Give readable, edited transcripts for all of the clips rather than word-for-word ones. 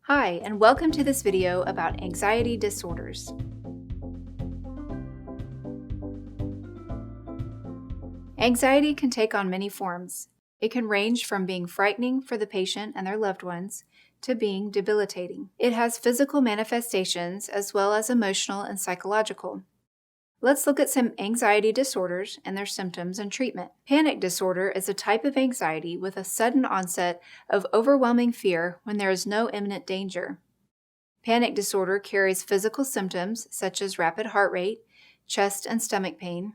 Hi, and welcome to this video about anxiety disorders. Anxiety can take on many forms. It can range from being frightening for the patient and their loved ones to being debilitating. It has physical manifestations as well as emotional and psychological. Let's look at some anxiety disorders and their symptoms and treatment. Panic disorder is a type of anxiety with a sudden onset of overwhelming fear when there is no imminent danger. Panic disorder carries physical symptoms such as rapid heart rate, chest and stomach pain,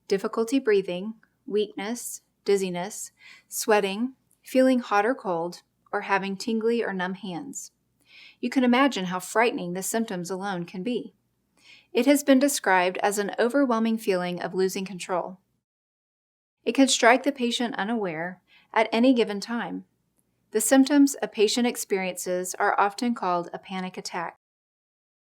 difficulty breathing, weakness, dizziness, sweating, feeling hot or cold, or having tingly or numb hands. You can imagine how frightening the symptoms alone can be. It has been described as an overwhelming feeling of losing control. It can strike the patient unaware at any given time. The symptoms a patient experiences are often called a panic attack.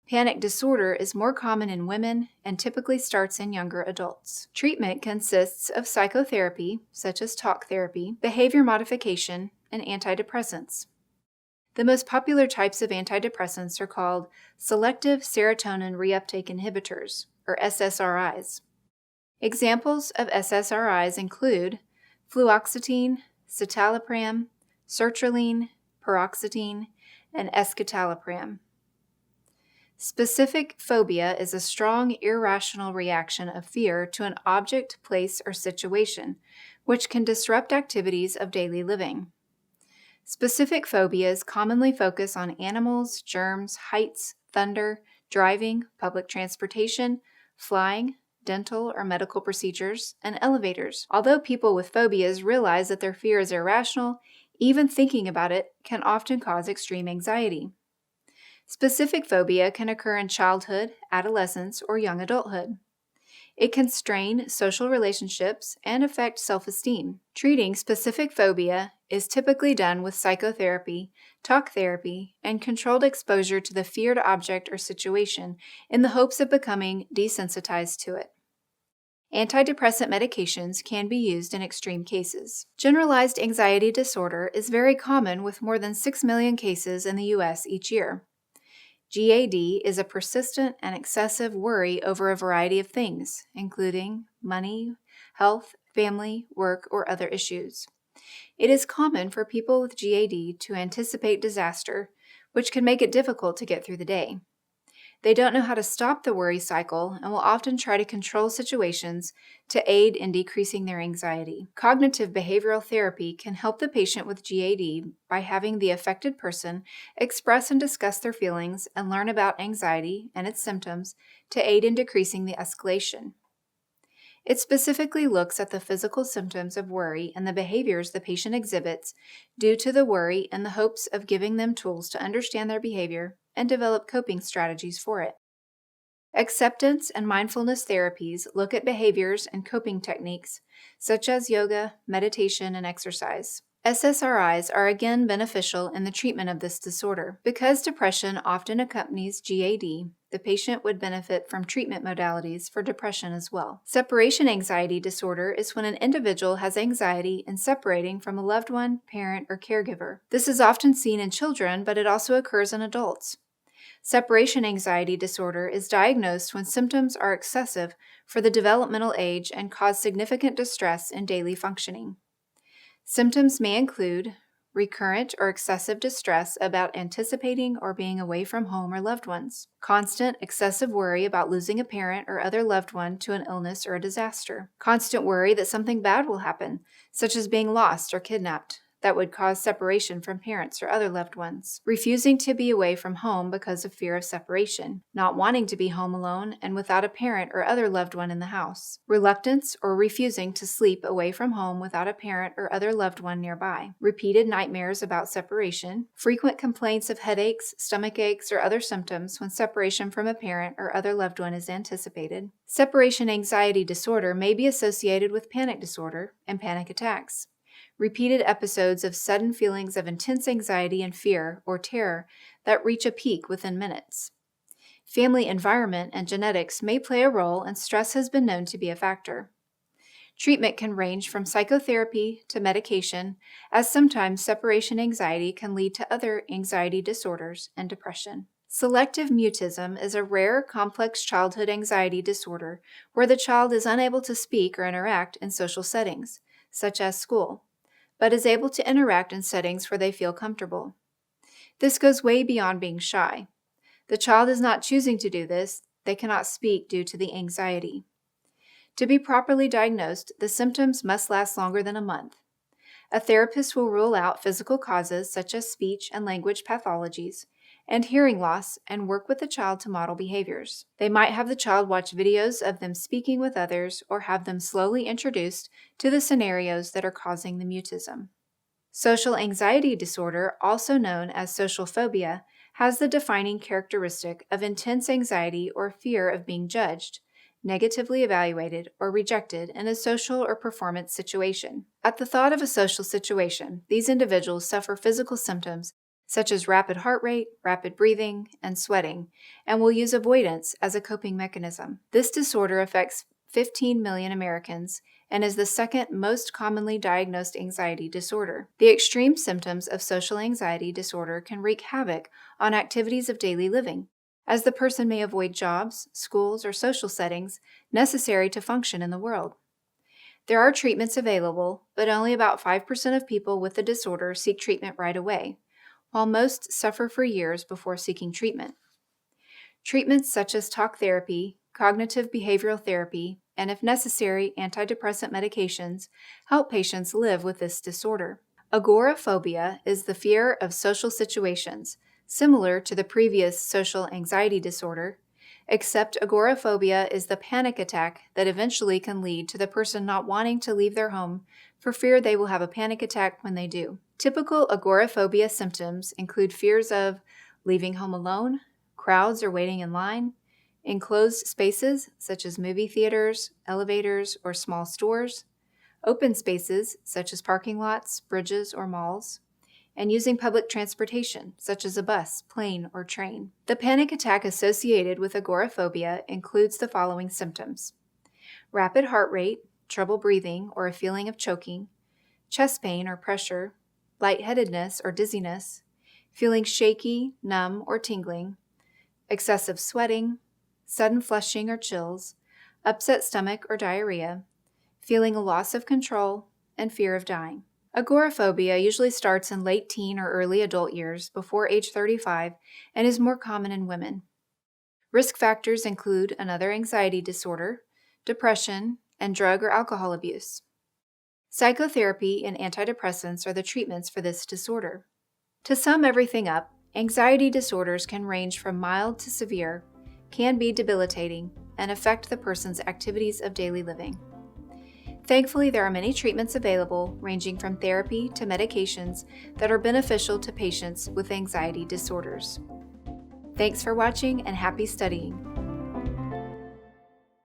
Panic disorder is more common in women and typically starts in younger adults. Treatment consists of psychotherapy, such as talk therapy, behavior modification, and antidepressants. The most popular types of antidepressants are called selective serotonin reuptake inhibitors, or SSRIs. Examples of SSRIs include fluoxetine, citalopram, sertraline, paroxetine, and escitalopram. Specific phobia is a strong, irrational reaction of fear to an object, place, or situation, which can disrupt activities of daily living. Specific phobias commonly focus on animals, germs, heights, thunder, driving, public transportation, flying, dental or medical procedures, and elevators. Although people with phobias realize that their fear is irrational, even thinking about it can often cause extreme anxiety. Specific phobia can occur in childhood, adolescence, or young adulthood. It can strain social relationships and affect self-esteem. Treating specific phobia is typically done with psychotherapy, talk therapy, and controlled exposure to the feared object or situation in the hopes of becoming desensitized to it. Antidepressant medications can be used in extreme cases. Generalized anxiety disorder is very common with more than 6 million cases in the U.S. each year. GAD is a persistent and excessive worry over a variety of things, including money, health, family, work, or other issues. It is common for people with GAD to anticipate disaster, which can make it difficult to get through the day. They don't know how to stop the worry cycle and will often try to control situations to aid in decreasing their anxiety. Cognitive behavioral therapy can help the patient with GAD by having the affected person express and discuss their feelings and learn about anxiety and its symptoms to aid in decreasing the escalation. It specifically looks at the physical symptoms of worry and the behaviors the patient exhibits due to the worry in the hopes of giving them tools to understand their behavior and develop coping strategies for it. Acceptance and mindfulness therapies look at behaviors and coping techniques such as yoga, meditation, and exercise. SSRIs are again beneficial in the treatment of this disorder. Because depression often accompanies GAD, the patient would benefit from treatment modalities for depression as well. Separation anxiety disorder is when an individual has anxiety in separating from a loved one, parent, or caregiver. This is often seen in children, but it also occurs in adults. Separation anxiety disorder is diagnosed when symptoms are excessive for the developmental age and cause significant distress in daily functioning. Symptoms may include recurrent or excessive distress about anticipating or being away from home or loved ones, constant excessive worry about losing a parent or other loved one to an illness or a disaster, constant worry that something bad will happen, such as being lost or kidnapped, that would cause separation from parents or other loved ones, refusing to be away from home because of fear of separation, not wanting to be home alone and without a parent or other loved one in the house, reluctance or refusing to sleep away from home without a parent or other loved one nearby, repeated nightmares about separation, frequent complaints of headaches, stomach aches, or other symptoms when separation from a parent or other loved one is anticipated. Separation anxiety disorder may be associated with panic disorder and panic attacks. Repeated episodes of sudden feelings of intense anxiety and fear or terror that reach a peak within minutes. Family environment and genetics may play a role, and stress has been known to be a factor. Treatment can range from psychotherapy to medication, as sometimes separation anxiety can lead to other anxiety disorders and depression. Selective mutism is a rare, complex childhood anxiety disorder where the child is unable to speak or interact in social settings, such as school, but is able to interact in settings where they feel comfortable. This goes way beyond being shy. The child is not choosing to do this, they cannot speak due to the anxiety. To be properly diagnosed, the symptoms must last longer than a month. A therapist will rule out physical causes such as speech and language pathologies and hearing loss and work with the child to model behaviors. They might have the child watch videos of them speaking with others or have them slowly introduced to the scenarios that are causing the mutism. Social anxiety disorder, also known as social phobia, has the defining characteristic of intense anxiety or fear of being judged, negatively evaluated, or rejected in a social or performance situation. At the thought of a social situation, these individuals suffer physical symptoms such as rapid heart rate, rapid breathing, and sweating, and will use avoidance as a coping mechanism. This disorder affects 15 million Americans and is the second most commonly diagnosed anxiety disorder. The extreme symptoms of social anxiety disorder can wreak havoc on activities of daily living, as the person may avoid jobs, schools, or social settings necessary to function in the world. There are treatments available, but only about 5% of people with the disorder seek treatment right away, while most suffer for years before seeking treatment. Treatments such as talk therapy, cognitive behavioral therapy, and if necessary, antidepressant medications help patients live with this disorder. Agoraphobia is the fear of social situations, similar to the previous social anxiety disorder, except agoraphobia is the panic attack that eventually can lead to the person not wanting to leave their home for fear they will have a panic attack when they do. Typical agoraphobia symptoms include fears of leaving home alone, crowds or waiting in line, enclosed spaces such as movie theaters, elevators, or small stores, open spaces such as parking lots, bridges, or malls, and using public transportation such as a bus, plane, or train. The panic attack associated with agoraphobia includes the following symptoms: rapid heart rate, trouble breathing or a feeling of choking, chest pain or pressure, lightheadedness or dizziness, feeling shaky, numb, or tingling, excessive sweating, sudden flushing or chills, upset stomach or diarrhea, feeling a loss of control, and fear of dying. Agoraphobia usually starts in late teen or early adult years before age 35 and is more common in women. Risk factors include another anxiety disorder, depression, and drug or alcohol abuse. Psychotherapy and antidepressants are the treatments for this disorder. To sum everything up, anxiety disorders can range from mild to severe, can be debilitating, and affect the person's activities of daily living. Thankfully, there are many treatments available, ranging from therapy to medications that are beneficial to patients with anxiety disorders. Thanks for watching and happy studying.